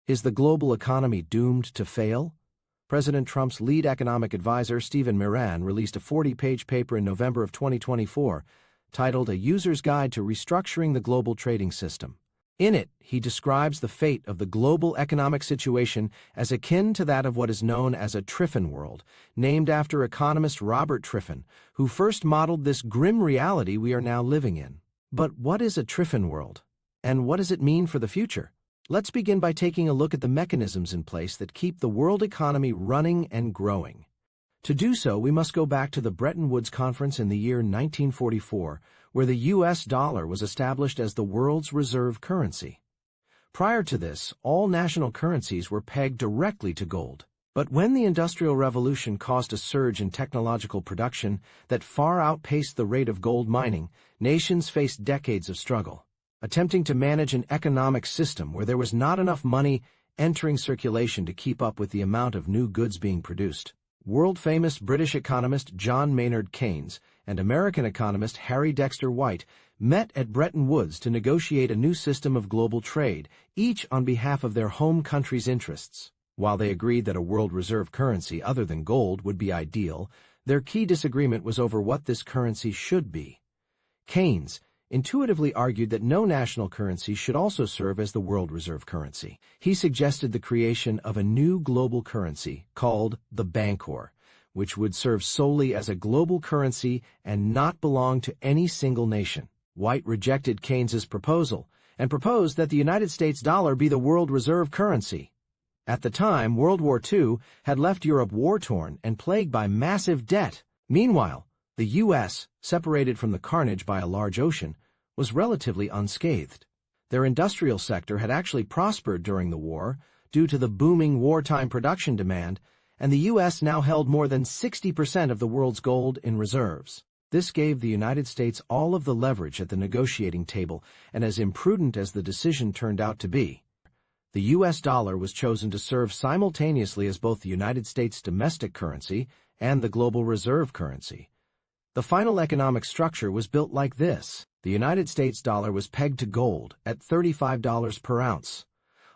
Is the global economy doomed to fail? President Trump's lead economic advisor, Stephen Miran, released a 40-page paper in November of 2024 titled A User's Guide to Restructuring the Global Trading System. In it, he describes the fate of the global economic situation as akin to that of what is known as a Triffin world, named after economist Robert Triffin, who first modeled this grim reality we are now living in. But what is a Triffin world? And what does it mean for the future? Let's begin by taking a look at the mechanisms in place that keep the world economy running and growing. To do so, we must go back to the Bretton Woods Conference in the year 1944, where the U.S. dollar was established as the world's reserve currency. Prior to this, all national currencies were pegged directly to gold. But when the Industrial Revolution caused a surge in technological production that far outpaced the rate of gold mining, nations faced decades of struggle, attempting to manage an economic system where there was not enough money entering circulation to keep up with the amount of new goods being produced. World-famous British economist John Maynard Keynes and American economist Harry Dexter White met at Bretton Woods to negotiate a new system of global trade, each on behalf of their home country's interests. While they agreed that a world reserve currency other than gold would be ideal, their key disagreement was over what this currency should be. Keynes intuitively argued that no national currency should also serve as the world reserve currency. He suggested the creation of a new global currency called the Bancor, which would serve solely as a global currency and not belong to any single nation. White rejected Keynes's proposal and proposed that the United States dollar be the world reserve currency. At the time, World War II had left Europe war-torn and plagued by massive debt. Meanwhile, the U.S., separated from the carnage by a large ocean, was relatively unscathed. Their industrial sector had actually prospered during the war due to the booming wartime production demand, and the U.S. now held more than 60% of the world's gold in reserves. This gave the United States all of the leverage at the negotiating table, and as imprudent as the decision turned out to be, the U.S. dollar was chosen to serve simultaneously as both the United States domestic currency and the global reserve currency. The final economic structure was built like this. The United States dollar was pegged to gold at $35 per ounce.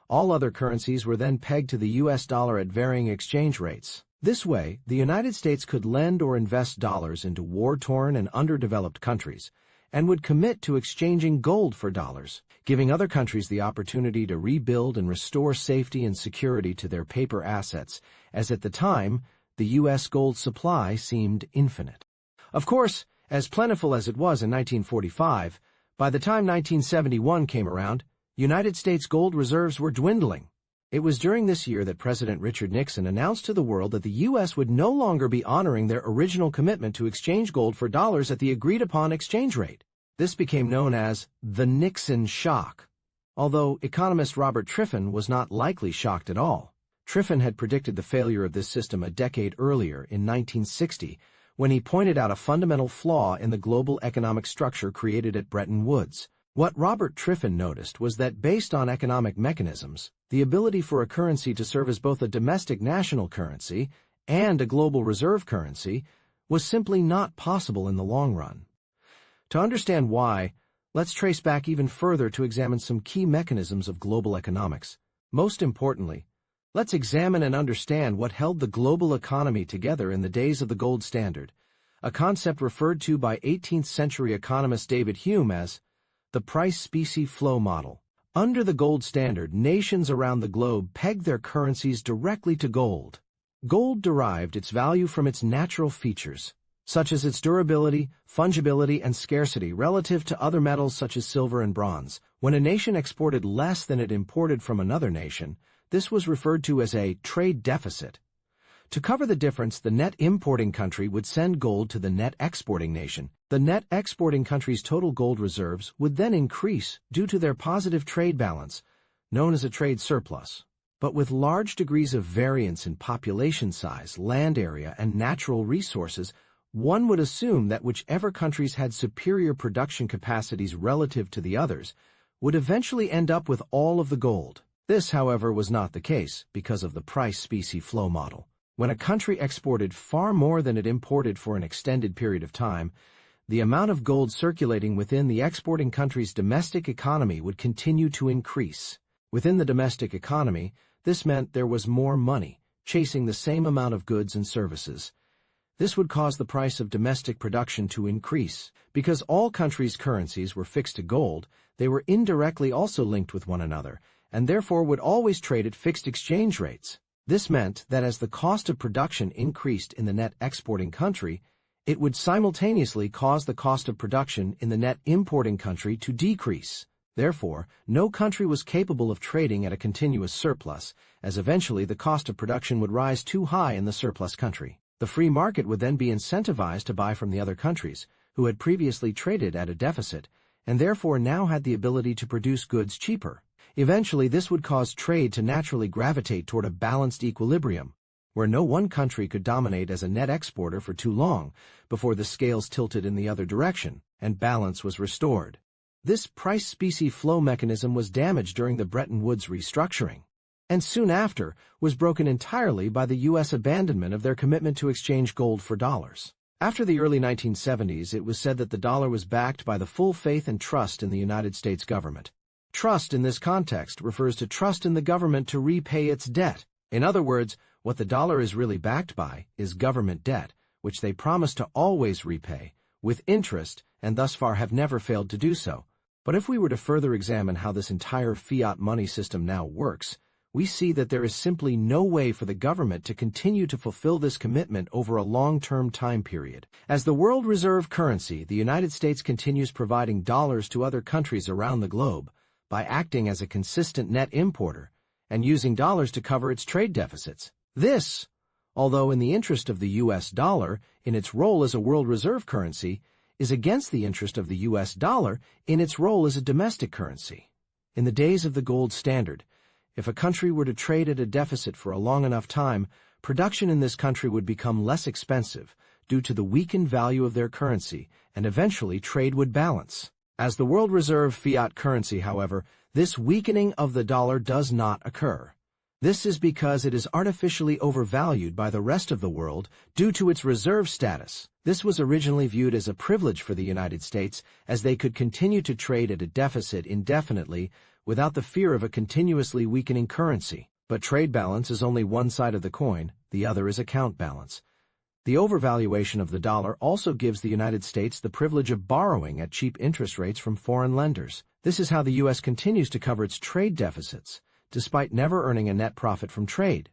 All other currencies were then pegged to the U.S. dollar at varying exchange rates. This way, the United States could lend or invest dollars into war-torn and underdeveloped countries, and would commit to exchanging gold for dollars, giving other countries the opportunity to rebuild and restore safety and security to their paper assets, as at the time, the U.S. gold supply seemed infinite. Of course, as plentiful as it was in 1945, by the time 1971 came around, United States gold reserves were dwindling. It was during this year that President Richard Nixon announced to the world that the U.S. would no longer be honoring their original commitment to exchange gold for dollars at the agreed-upon exchange rate. This became known as the Nixon shock, although economist Robert Triffin was not likely shocked at all. Triffin had predicted the failure of this system a decade earlier, in 1960, when he pointed out a fundamental flaw in the global economic structure created at Bretton Woods. What Robert Triffin noticed was that based on economic mechanisms, the ability for a currency to serve as both a domestic national currency and a global reserve currency was simply not possible in the long run. To understand why, let's trace back even further to examine some key mechanisms of global economics. Most importantly, let's examine and understand what held the global economy together in the days of the gold standard, a concept referred to by 18th-century economist David Hume as the price-specie flow model. Under the gold standard, nations around the globe pegged their currencies directly to gold. Gold derived its value from its natural features, such as its durability, fungibility, and scarcity relative to other metals such as silver and bronze. When a nation exported less than it imported from another nation, this was referred to as a trade deficit. To cover the difference, the net importing country would send gold to the net exporting nation. The net exporting country's total gold reserves would then increase due to their positive trade balance, known as a trade surplus. But with large degrees of variance in population size, land area, and natural resources, one would assume that whichever countries had superior production capacities relative to the others would eventually end up with all of the gold. This, however, was not the case because of the price-specie flow model. When a country exported far more than it imported for an extended period of time, the amount of gold circulating within the exporting country's domestic economy would continue to increase. Within the domestic economy, this meant there was more money, chasing the same amount of goods and services. This would cause the price of domestic production to increase. Because all countries' currencies were fixed to gold, they were indirectly also linked with one another, and therefore would always trade at fixed exchange rates. This meant that as the cost of production increased in the net exporting country, it would simultaneously cause the cost of production in the net importing country to decrease. Therefore, no country was capable of trading at a continuous surplus, as eventually the cost of production would rise too high in the surplus country. The free market would then be incentivized to buy from the other countries, who had previously traded at a deficit, and therefore now had the ability to produce goods cheaper. Eventually, this would cause trade to naturally gravitate toward a balanced equilibrium, where no one country could dominate as a net exporter for too long before the scales tilted in the other direction, and balance was restored. This price-specie flow mechanism was damaged during the Bretton Woods restructuring, and soon after was broken entirely by the U.S. abandonment of their commitment to exchange gold for dollars. After the early 1970s, it was said that the dollar was backed by the full faith and trust in the United States government. Trust in this context refers to trust in the government to repay its debt. In other words, what the dollar is really backed by is government debt, which they promise to always repay, with interest, and thus far have never failed to do so. But if we were to further examine how this entire fiat money system now works, we see that there is simply no way for the government to continue to fulfill this commitment over a long-term time period. As the world reserve currency, the United States continues providing dollars to other countries around the globe by acting as a consistent net importer and using dollars to cover its trade deficits. This, although in the interest of the U.S. dollar in its role as a world reserve currency, is against the interest of the U.S. dollar in its role as a domestic currency. In the days of the gold standard, if a country were to trade at a deficit for a long enough time, production in this country would become less expensive due to the weakened value of their currency, and eventually trade would balance. As the world reserve fiat currency, however, this weakening of the dollar does not occur. This is because it is artificially overvalued by the rest of the world due to its reserve status. This was originally viewed as a privilege for the United States, as they could continue to trade at a deficit indefinitely without the fear of a continuously weakening currency. But trade balance is only one side of the coin, the other is account balance. The overvaluation of the dollar also gives the United States the privilege of borrowing at cheap interest rates from foreign lenders. This is how the U.S. continues to cover its trade deficits, despite never earning a net profit from trade.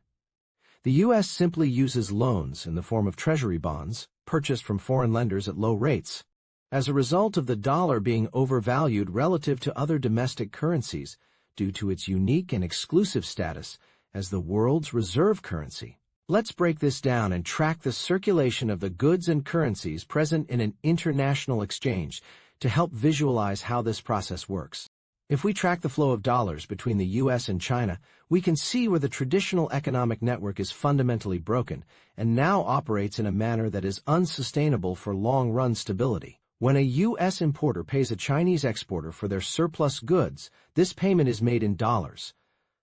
The U.S. simply uses loans in the form of treasury bonds, purchased from foreign lenders at low rates. As a result of the dollar being overvalued relative to other domestic currencies due to its unique and exclusive status as the world's reserve currency. Let's break this down and track the circulation of the goods and currencies present in an international exchange to help visualize how this process works. If we track the flow of dollars between the U.S. and China, we can see where the traditional economic network is fundamentally broken and now operates in a manner that is unsustainable for long-run stability. When a U.S. importer pays a Chinese exporter for their surplus goods, this payment is made in dollars.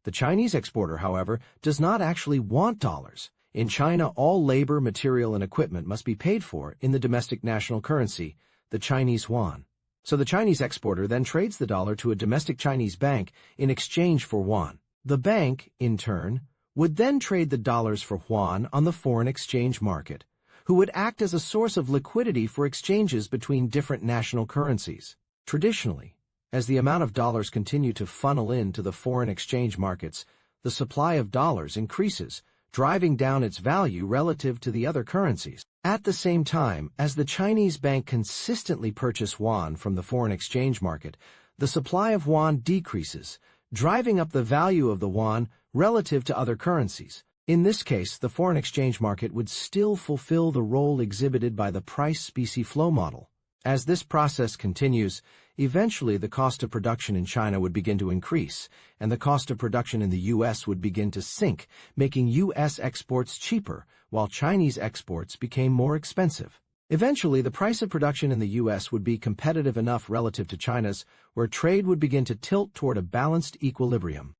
The Chinese exporter, however, does not actually want dollars. In China, all labor, material, and equipment must be paid for in the domestic national currency, the Chinese yuan. So the Chinese exporter then trades the dollar to a domestic Chinese bank in exchange for yuan. The bank, in turn, would then trade the dollars for yuan on the foreign exchange market, who would act as a source of liquidity for exchanges between different national currencies. Traditionally, as the amount of dollars continue to funnel into the foreign exchange markets, the supply of dollars increases, driving down its value relative to the other currencies. At the same time, as the Chinese bank consistently purchases yuan from the foreign exchange market, the supply of yuan decreases, driving up the value of the yuan relative to other currencies. In this case, the foreign exchange market would still fulfill the role exhibited by the price-specie flow model. As this process continues, eventually the cost of production in China would begin to increase, and the cost of production in the U.S. would begin to sink, making U.S. exports cheaper, while Chinese exports became more expensive. Eventually, the price of production in the U.S. would be competitive enough relative to China's, where trade would begin to tilt toward a balanced equilibrium.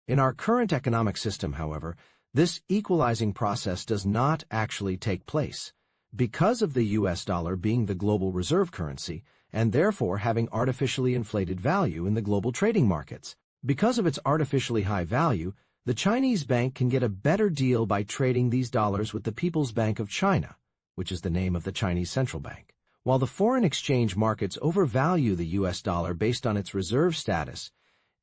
In our current economic system, however, this equalizing process does not actually take place, because of the U.S. dollar being the global reserve currency, and therefore having artificially inflated value in the global trading markets. Because of its artificially high value, the Chinese bank can get a better deal by trading these dollars with the People's Bank of China, which is the name of the Chinese central bank. While the foreign exchange markets overvalue the U.S. dollar based on its reserve status,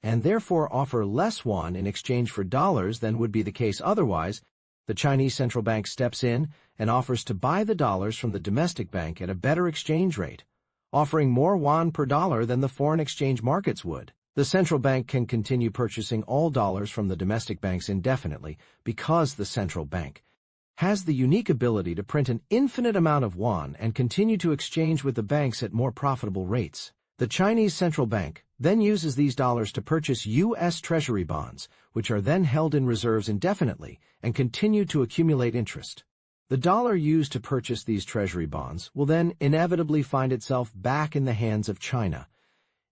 and therefore offer less yuan in exchange for dollars than would be the case otherwise, the Chinese central bank steps in and offers to buy the dollars from the domestic bank at a better exchange rate, offering more yuan per dollar than the foreign exchange markets would. The central bank can continue purchasing all dollars from the domestic banks indefinitely because the central bank has the unique ability to print an infinite amount of yuan and continue to exchange with the banks at more profitable rates. The Chinese central bank then uses these dollars to purchase U.S. Treasury bonds, which are then held in reserves indefinitely and continue to accumulate interest. The dollar used to purchase these Treasury bonds will then inevitably find itself back in the hands of China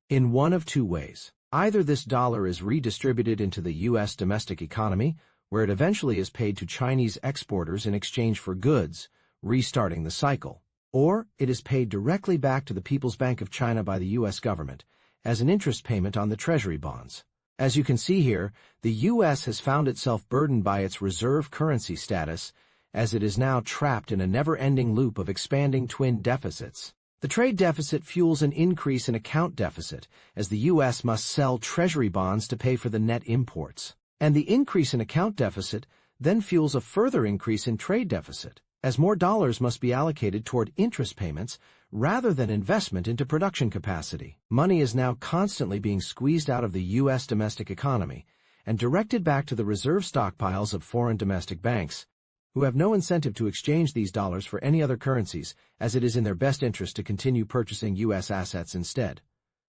in one of two ways. Either this dollar is redistributed into the U.S. domestic economy, where it eventually is paid to Chinese exporters in exchange for goods, restarting the cycle, or it is paid directly back to the People's Bank of China by the U.S. government as an interest payment on the Treasury bonds. As you can see here, the U.S. has found itself burdened by its reserve currency status, as it is now trapped in a never-ending loop of expanding twin deficits. The trade deficit fuels an increase in account deficit, as the U.S. must sell Treasury bonds to pay for the net imports. And the increase in account deficit then fuels a further increase in trade deficit, as more dollars must be allocated toward interest payments rather than investment into production capacity. Money is now constantly being squeezed out of the U.S. domestic economy and directed back to the reserve stockpiles of foreign domestic banks, who have no incentive to exchange these dollars for any other currencies, as it is in their best interest to continue purchasing U.S. assets instead.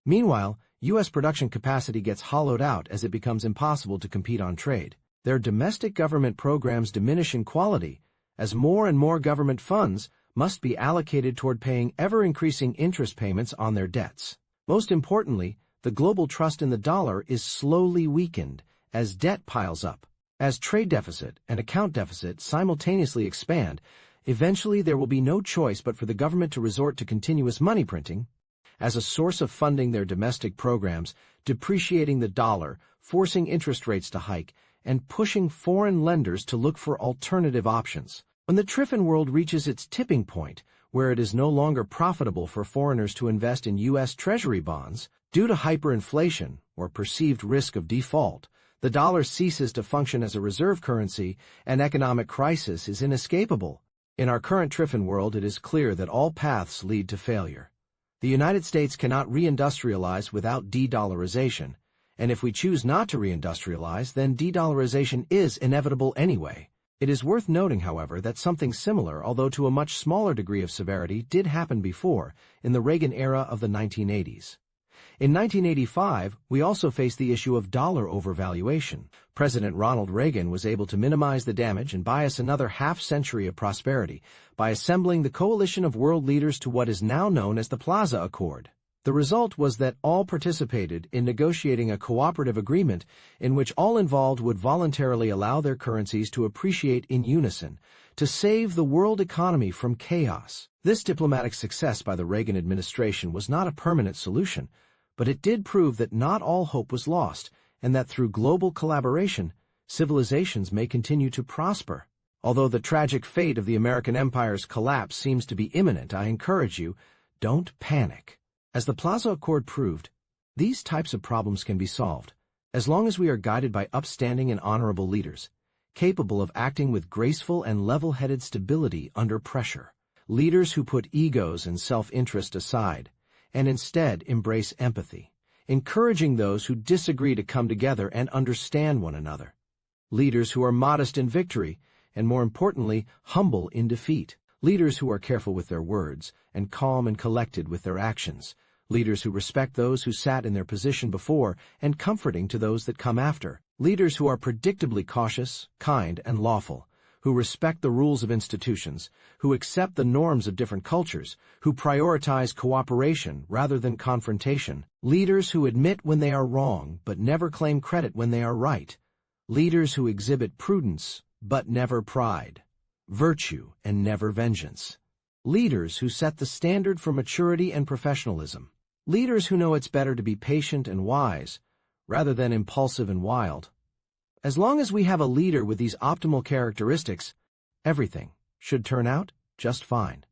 Meanwhile, U.S. production capacity gets hollowed out as it becomes impossible to compete on trade. Their domestic government programs diminish in quality, as more and more government funds must be allocated toward paying ever-increasing interest payments on their debts. Most importantly, the global trust in the dollar is slowly weakened as debt piles up. As trade deficit and account deficit simultaneously expand, eventually there will be no choice but for the government to resort to continuous money printing as a source of funding their domestic programs, depreciating the dollar, forcing interest rates to hike, and pushing foreign lenders to look for alternative options. When the Triffin world reaches its tipping point, where it is no longer profitable for foreigners to invest in U.S. Treasury bonds due to hyperinflation or perceived risk of default, the dollar ceases to function as a reserve currency, and economic crisis is inescapable. In our current Triffin world, it is clear that all paths lead to failure. The United States cannot reindustrialize without de-dollarization, and if we choose not to reindustrialize, then de-dollarization is inevitable anyway. It is worth noting, however, that something similar, although to a much smaller degree of severity, did happen before, in the Reagan era of the 1980s. In 1985, we also faced the issue of dollar overvaluation. President Ronald Reagan was able to minimize the damage and buy us another half-century of prosperity by assembling the coalition of world leaders to what is now known as the Plaza Accord. The result was that all participated in negotiating a cooperative agreement in which all involved would voluntarily allow their currencies to appreciate in unison to save the world economy from chaos. This diplomatic success by the Reagan administration was not a permanent solution, but it did prove that not all hope was lost, and that through global collaboration, civilizations may continue to prosper. Although the tragic fate of the American empire's collapse seems to be imminent, I encourage you, don't panic. As the Plaza Accord proved, these types of problems can be solved, as long as we are guided by upstanding and honorable leaders, capable of acting with graceful and level-headed stability under pressure. Leaders who put egos and self-interest aside, and instead embrace empathy, encouraging those who disagree to come together and understand one another. Leaders who are modest in victory, and more importantly, humble in defeat. Leaders who are careful with their words, and calm and collected with their actions. Leaders who respect those who sat in their position before, and comforting to those that come after. Leaders who are predictably cautious, kind, and lawful, who respect the rules of institutions, who accept the norms of different cultures, who prioritize cooperation rather than confrontation. Leaders who admit when they are wrong, but never claim credit when they are right. Leaders who exhibit prudence, but never pride. Virtue and never vengeance. Leaders who set the standard for maturity and professionalism. Leaders who know it's better to be patient and wise, rather than impulsive and wild. As long as we have a leader with these optimal characteristics, everything should turn out just fine.